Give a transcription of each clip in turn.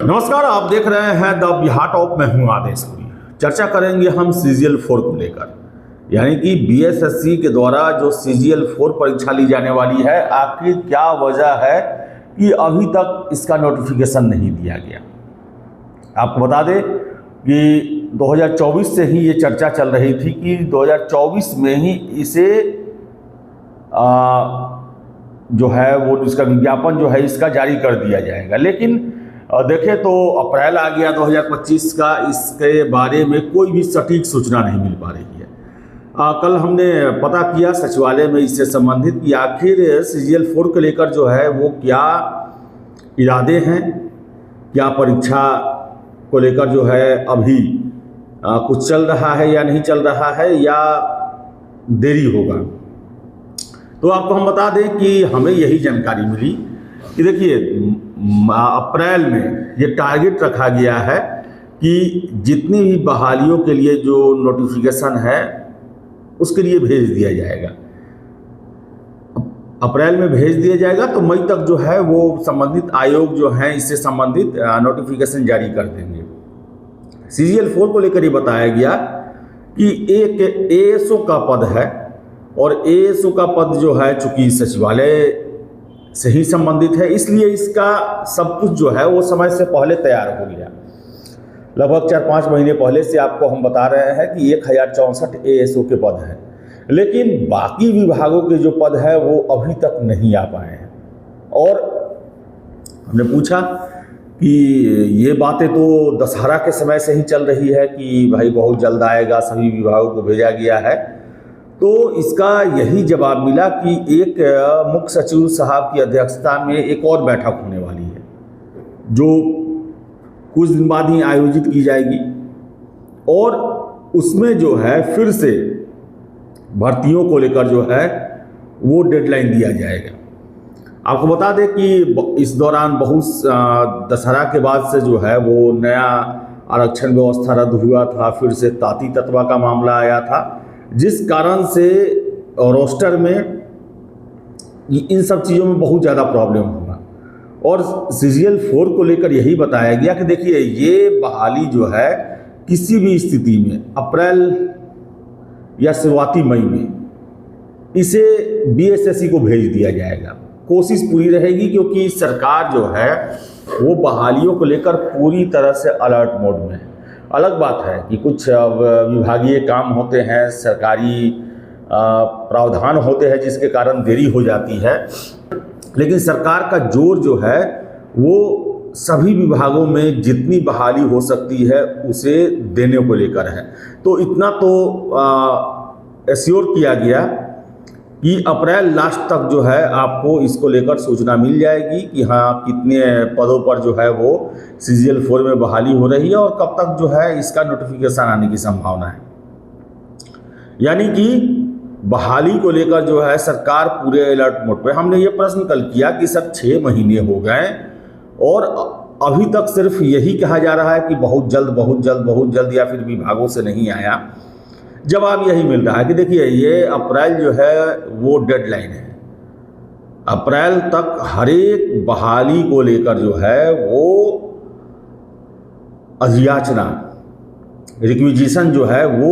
नमस्कार, आप देख रहे हैं द बिहार टॉप में हूं आदेशपुरी। चर्चा करेंगे हम CGL 4 को लेकर, यानी कि BSSC के द्वारा जो CGL 4 परीक्षा ली जाने वाली है, आखिर क्या वजह है कि अभी तक इसका नोटिफिकेशन नहीं दिया गया। आपको बता दें कि 2024 से ही ये चर्चा चल रही थी कि 2024 में ही इसे जो है वो इसका विज्ञापन जो है इसका जारी कर दिया जाएगा। लेकिन देखें तो अप्रैल आ गया 2025 का, इसके बारे में कोई भी सटीक सूचना नहीं मिल पा रही है। कल हमने पता किया सचिवालय में इससे संबंधित कि आखिर CGL 4 को लेकर जो है वो क्या इरादे हैं, क्या परीक्षा को लेकर जो है अभी कुछ चल रहा है या नहीं चल रहा है या देरी होगा। तो आपको हम बता दें कि हमें यही जानकारी मिली कि देखिए अप्रैल में ये टारगेट रखा गया है कि जितनी भी बहालियों के लिए जो नोटिफिकेशन है उसके लिए भेज दिया जाएगा। अप्रैल में भेज दिया जाएगा तो मई तक जो है वो संबंधित आयोग जो है इससे संबंधित नोटिफिकेशन जारी कर देंगे। CGL 4 को लेकर ये बताया गया कि एक ASO का पद है और ASO का पद जो है चूंकि सचिवालय से ही संबंधित है, इसलिए इसका सब कुछ जो है वो समय से पहले तैयार हो गया। लगभग 4-5 महीने पहले से आपको हम बता रहे हैं कि 1064 ASO के पद हैं, लेकिन बाकी विभागों के जो पद है वो अभी तक नहीं आ पाए हैं। और हमने पूछा कि ये बातें तो दशहरा के समय से ही चल रही है कि भाई बहुत जल्द आएगा, सभी विभागों को भेजा गया है। तो इसका यही जवाब मिला कि एक मुख्य सचिव साहब की अध्यक्षता में एक और बैठक होने वाली है जो कुछ दिन बाद ही आयोजित की जाएगी और उसमें जो है फिर से भर्तियों को लेकर जो है वो डेडलाइन दिया जाएगा। आपको बता दें कि इस दौरान बहुत दशहरा के बाद से जो है वो नया आरक्षण व्यवस्था रद्द हुआ था, फिर से ताती तत्वा का मामला आया था, जिस कारण से रोस्टर में इन सब चीज़ों में बहुत ज़्यादा प्रॉब्लम हुआ। और CGL 4 को लेकर यही बताया गया कि देखिए ये बहाली जो है किसी भी स्थिति में अप्रैल या शुरुआती मई में इसे BSSC को भेज दिया जाएगा। कोशिश पूरी रहेगी क्योंकि सरकार जो है वो बहालियों को लेकर पूरी तरह से अलर्ट मोड में है। अलग बात है कि कुछ विभागीय काम होते हैं, सरकारी प्रावधान होते हैं जिसके कारण देरी हो जाती है, लेकिन सरकार का जोर जो है वो सभी विभागों में जितनी बहाली हो सकती है उसे देने को लेकर है। तो इतना तो एश्योर किया गया कि अप्रैल लास्ट तक जो है आपको इसको लेकर सूचना मिल जाएगी कि हाँ कितने पदों पर जो है वो CGL 4 में बहाली हो रही है और कब तक जो है इसका नोटिफिकेशन आने की संभावना है। यानी कि बहाली को लेकर जो है सरकार पूरे अलर्ट मोड पे। हमने ये प्रश्न कल किया कि सर 6 महीने हो गए और अभी तक सिर्फ यही कहा जा रहा है कि बहुत जल्द बहुत जल्द बहुत जल्द या फिर विभागों से नहीं आया। जवाब यही मिल रहा है कि देखिए ये अप्रैल जो है वो डेडलाइन है। अप्रैल तक हर एक बहाली को लेकर जो है वो अधियाचना रिक्विजिशन जो है वो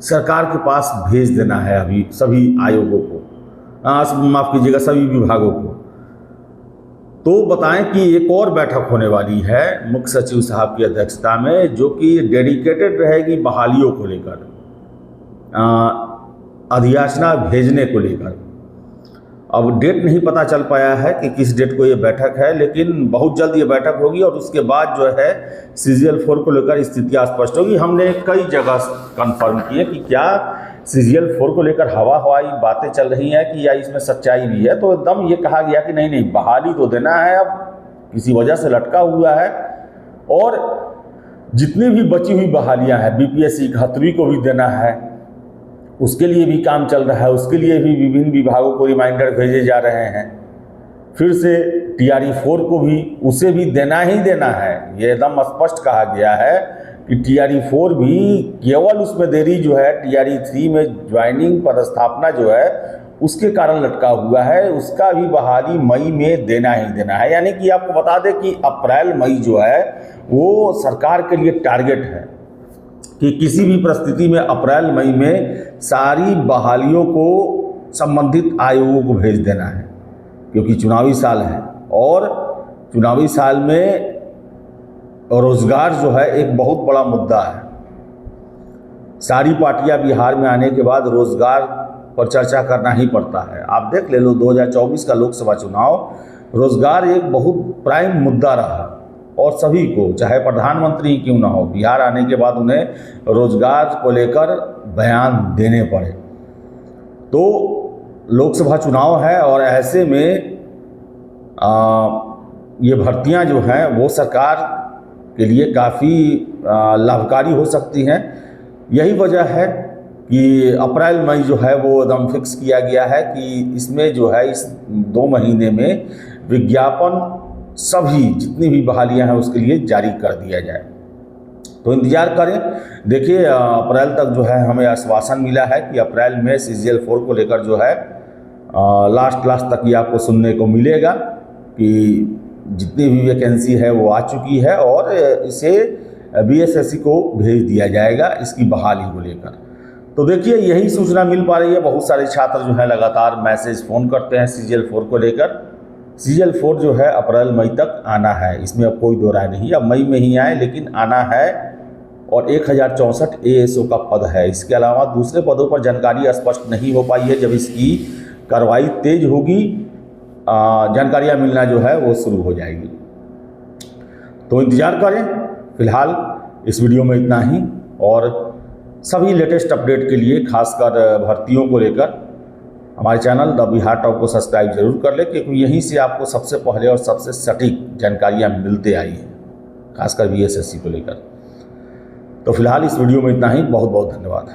सरकार के पास भेज देना है अभी सभी आयोगों को, माफ़ कीजिएगा सभी विभागों को। तो बताएं कि एक और बैठक होने वाली है मुख्य सचिव साहब की अध्यक्षता में जो कि डेडिकेटेड रहेगी बहालियों को लेकर, अधियाचना भेजने को लेकर। अब डेट नहीं पता चल पाया है कि किस डेट को ये बैठक है, लेकिन बहुत जल्द ये बैठक होगी और उसके बाद जो है CGL 4 को लेकर स्थितियाँ स्पष्ट होगी। हमने कई जगह कंफर्म किए कि क्या CGL 4 को लेकर हवाई बातें चल रही हैं कि या इसमें सच्चाई भी है। तो एकदम ये कहा गया कि नहीं बहाली तो देना है, अब किसी वजह से लटका हुआ है और जितनी भी बची हुई बहालियाँ हैं BPSC 71वीं को भी देना है, उसके लिए भी काम चल रहा है, उसके लिए भी विभिन्न विभागों को रिमाइंडर भेजे जा रहे हैं। फिर से TRE 4 को भी उसे भी देना ही देना है। ये एकदम स्पष्ट कहा गया है कि TRE 4 भी केवल उसमें देरी जो है TRE 3 में ज्वाइनिंग पदस्थापना जो है उसके कारण लटका हुआ है, उसका भी बहाली मई में देना ही देना है। यानी कि आपको बता दें कि अप्रैल मई जो है वो सरकार के लिए टारगेट है कि किसी भी परिस्थिति में अप्रैल मई में सारी बहालियों को संबंधित आयोगों को भेज देना है, क्योंकि चुनावी साल है और चुनावी साल में रोजगार जो है एक बहुत बड़ा मुद्दा है। सारी पार्टियां बिहार में आने के बाद रोजगार पर चर्चा करना ही पड़ता है। आप देख ले लो 2024 का लोकसभा चुनाव, रोजगार एक बहुत प्राइम मुद्दा रहा और सभी को, चाहे प्रधानमंत्री क्यों ना हो, बिहार आने के बाद उन्हें रोजगार को लेकर बयान देने पड़े। तो लोकसभा चुनाव है और ऐसे में ये भर्तियां जो हैं वो सरकार के लिए काफ़ी लाभकारी हो सकती हैं। यही वजह है कि अप्रैल मई जो है वो एकदम फिक्स किया गया है कि इसमें जो है इस 2 महीने में विज्ञापन सभी जितनी भी बहालियां हैं उसके लिए जारी कर दिया जाए। तो इंतज़ार करें, देखिए अप्रैल तक जो है हमें आश्वासन मिला है कि अप्रैल में CGL4 को लेकर जो है लास्ट तक ही आपको सुनने को मिलेगा कि जितनी भी वैकेंसी है वो आ चुकी है और इसे BSSC को भेज दिया जाएगा इसकी बहाली को लेकर। तो देखिए यही सूचना मिल पा रही है। बहुत सारे छात्र जो है लगातार मैसेज फ़ोन करते हैं CGL4 को लेकर। CGL4 जो है अप्रैल मई तक आना है, इसमें अब कोई दो राय नहीं। अब मई में ही आए लेकिन आना है और 1064 ASO का पद है। इसके अलावा दूसरे पदों पर जानकारी स्पष्ट नहीं हो पाई है। जब इसकी कार्रवाई तेज होगी जानकारियाँ मिलना जो है वो शुरू हो जाएगी। तो इंतज़ार करें। फिलहाल इस वीडियो में इतना ही और सभी लेटेस्ट अपडेट के लिए खासकर भर्तियों को लेकर हमारे चैनल द बिहार टॉप को सब्सक्राइब जरूर कर लें, क्योंकि यहीं से आपको सबसे पहले और सबसे सटीक जानकारियाँ मिलते आई हैं, खासकर BSSC को लेकर। तो फिलहाल इस वीडियो में इतना ही। बहुत बहुत धन्यवाद।